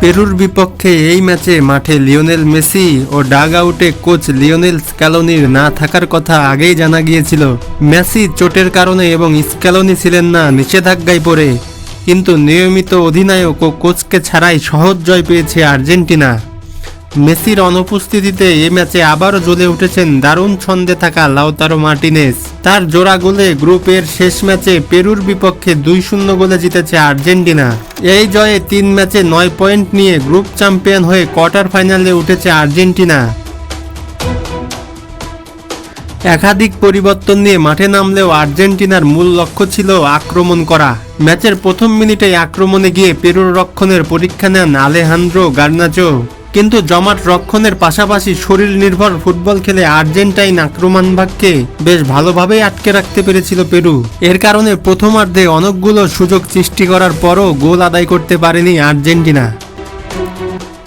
পেরুর বিপক্ষে এই ম্যাচে মাঠে লিওনেল মেসি ও ডাগ আউটে কোচ লিওনেল স্ক্যালোনির না থাকার কথা আগেই জানা গিয়েছিল। মেসি চোটের কারণে এবং স্ক্যালোনি ছিলেন না নিষেধাজ্ঞায় পড়ে, কিন্তু নিয়মিত অধিনায়ক ও কোচকে ছাড়াই সহজ জয় পেয়েছে আর্জেন্টিনা। মেসির অনুপস্থিতিতে এই ম্যাচে আবারও জ্বলে উঠেছেন দারুণ ছন্দে থাকা লাউতারো মার্টিনেজ। তার জোড়া গোলে গ্রুপের শেষ ম্যাচে পেরুর বিপক্ষে 2-0 গোলে জিতেছে আর্জেন্টিনা। এই জয়ে 3 ম্যাচে 9 পয়েন্ট নিয়ে গ্রুপ চ্যাম্পিয়ন হয়ে কোয়ার্টার ফাইনালে উঠেছে আর্জেন্টিনা। একাধিক পরিবর্তন নিয়ে মাঠে নামলেও আর্জেন্টিনার মূল লক্ষ্য ছিল আক্রমণ করা। ম্যাচের প্রথম মিনিটেই আক্রমণে গিয়ে পেরুর রক্ষণের পরীক্ষা নেন আলেহান্দ্রো গার্নাচো, কিন্তু জমাট রক্ষণের পাশাপাশি শরীর নির্ভর ফুটবল খেলে আর্জেন্টাইন আক্রমণভাগকে বেশ ভালোভাবেই আটকে রাখতে পেরেছিল পেরু। এর কারণে প্রথমার্ধে অনেকগুলো সুযোগ সৃষ্টি করার পরও গোল আদায় করতে পারেনি আর্জেন্টিনা।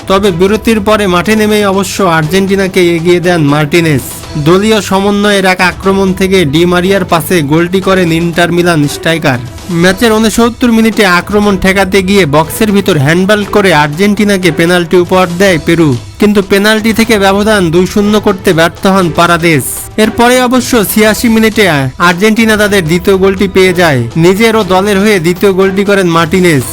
তবে বিরতির পরে মাঠে নেমেই অবশ্য আর্জেন্টিনাকে এগিয়ে দেন মার্টিনেজ। দলীয় সমন্বয়ের এক আক্রমণ থেকে ডি মারিয়ার পাসে গোলটি করেন ইন্টার মিলান স্ট্রাইকার। ম্যাচের 69 মিনিটে আক্রমণ ঠেকাতে গিয়ে বক্সের ভিতর হ্যান্ডবল করে আর্জেন্টিনাকে পেনাল্টি উপহার দেয় পেরু, কিন্তু পেনাল্টি থেকে ব্যবধান 2-0 করতে ব্যর্থ হন পারাদেস। এরপরে অবশ্য 86 মিনিটে আর্জেন্টিনা তাদের দ্বিতীয় গোলটি পেয়ে যায়। নিজের ও দলের হয়ে দ্বিতীয় গোলটি করেন মার্টিনেজ।